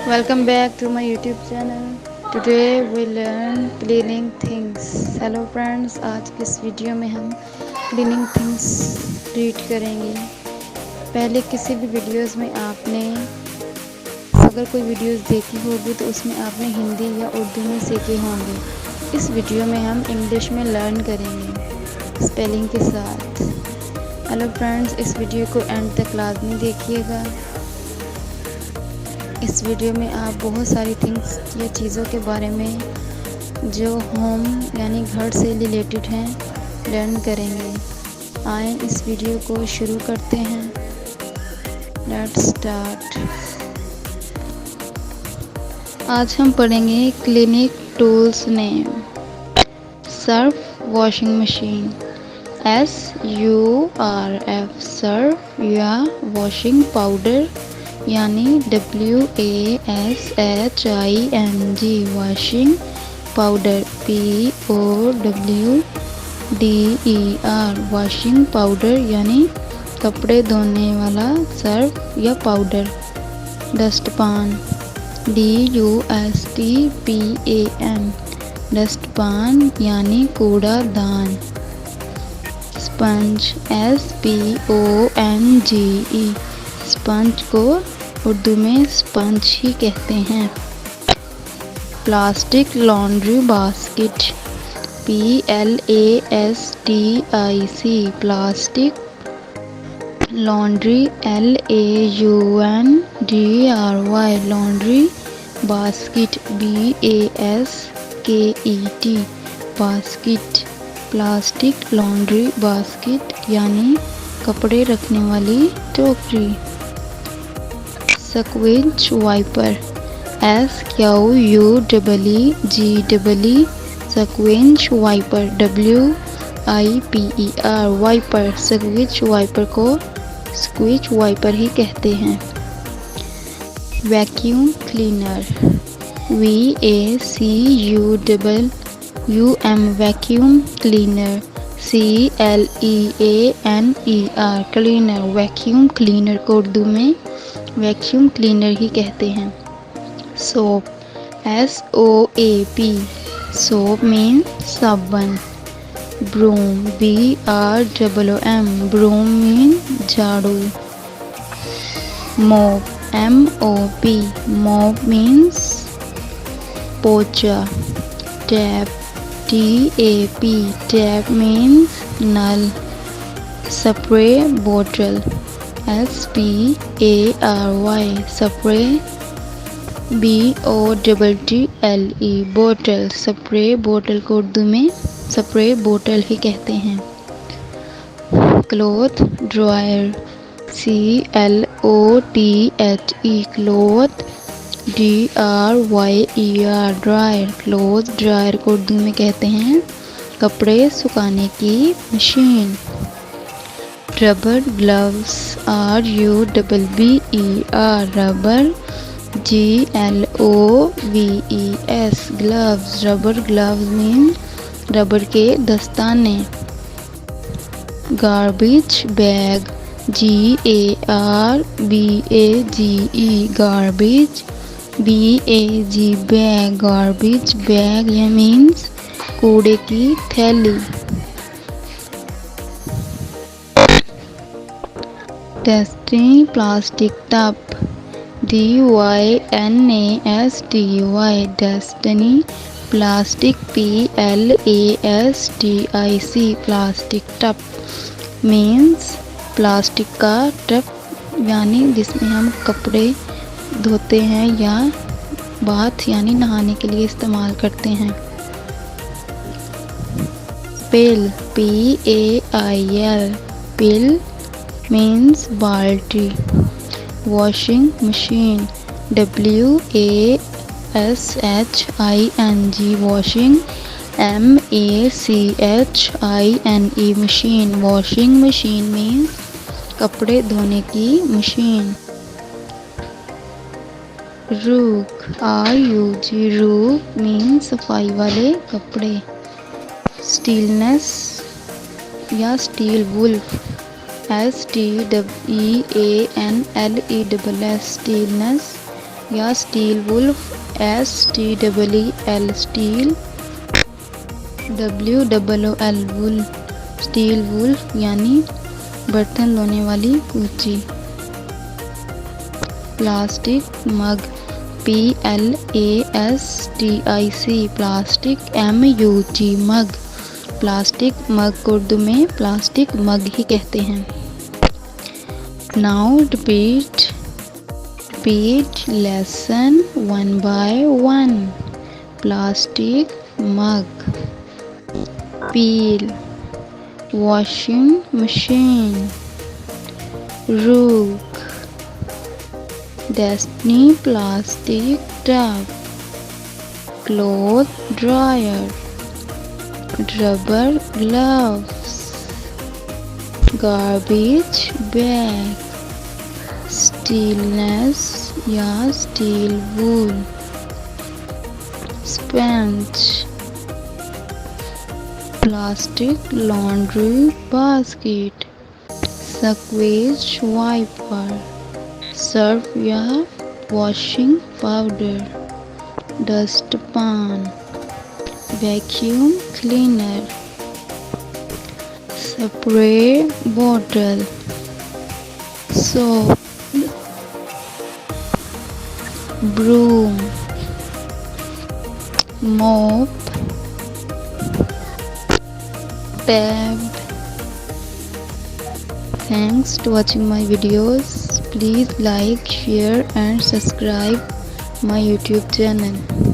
Welcome back to my YouTube channel. Today we learn cleaning things. Hello friends, आज की इस video में हम cleaning things रीड करेंगे। पहले किसी भी वीडियोस में आपने अगर कोई वीडियोस देखी होगी तो उसमें आपने हिंदी या उर्दू में सीखे होंगे। इस वीडियो में हम इंग्लिश में लर्न करेंगे स्पेलिंग के साथ। हेलो फ्रेंड्स, इस वीडियो को एंड तक लाजमी देखिएगा। इस वीडियो में आप बहुत सारी थिंग्स या चीज़ों के बारे में जो होम यानी घर से रिलेटेड हैं लर्न करेंगे। आए इस वीडियो को शुरू करते हैं। Let's start. आज हम पढ़ेंगे clinic tools name. Surf washing machine SURF Surf या वॉशिंग पाउडर यानी WASHING washing powder POWDER washing powder यानी कपड़े धोने वाला सर्फ या पाउडर। डस्टपान DUSTPAN डस्टपान यानी कूड़ादान। स्पंज SPONGE स्पंज को उर्दू में स्पंज ही कहते हैं। Plastic laundry basket PLASTIC plastic laundry LAUNDRY laundry basket BASKET basket. Plastic laundry basket यानी कपड़े रखने वाली टोकरी। Squeegee wiper SQUEEGEE squeegee wiper WIPER wiper. Squeegee wiper को स्क्विच वाइपर ही कहते हैं। Vacuum cleaner VACUUM vacuum cleaner CLEANER cleaner. वैक्यूम क्लीनर को उर्दू में वैक्यूम क्लीनर ही कहते हैं। सोप SOAP सोप मीन साबुन। ब्रूम BROOM ब्रूम मीन झाड़ू। मोप MOP मोप मीन्स पोचा। टैप TAP टैप मीन्स नल। स्प्रे बोतल SPRAY स्प्रे BOTTLE बोतल। स्प्रे बोतल को उर्दू में स्प्रे बोतल ही कहते हैं। Cloth dryer CLOTHE cloth DRYER dryer. Cloth dryer को उर्दू में कहते हैं कपड़े सुखाने की machine. Rubber gloves RUBBER rubber GLOVES gloves. Rubber gloves mean rubber के दस्ताने। Garbage bag GARBAGE garbage BAG bag. Garbage bag यह मीन्स कूड़े की थैली। डस्टी प्लास्टिक टब DYNASTY डस्टनी plastic PLASTIC plastic tub means plastic का टब यानी जिसमें हम कपड़े धोते हैं या बाथ यानी नहाने के लिए इस्तेमाल करते हैं। पेल PAIL पेल मीन्स बाल्टी। Washing machine WASHING washing MACHINE machine. Washing machine means कपड़े धोने की मशीन। रूग RUG रूग मीन्स सफाई वाले कपड़े। स्टीलनेस या स्टील वुल्फ STEANLESS स्टीलनेस या steel wolf STEEL steel WOOL वुल स्टील वुल्फ यानी बर्तन धोने वाली कूची। प्लास्टिक मग PLASTIC प्लास्टिक MUG मग। प्लास्टिक मग को उर्दू में प्लास्टिक मग ही कहते हैं। Now repeat lesson 1 by 1। Plastic mug, peel washing machine, rook Destiny plastic tub, cloth dryer, rubber gloves, garbage bag, stainless या steel wool, sponge, plastic laundry basket, squeeze wiper, Surf या washing powder, dustpan, vacuum cleaner, spray bottle, soap, broom, mop, tub. Thanks to watching my videos. Please like, share and subscribe my YouTube channel.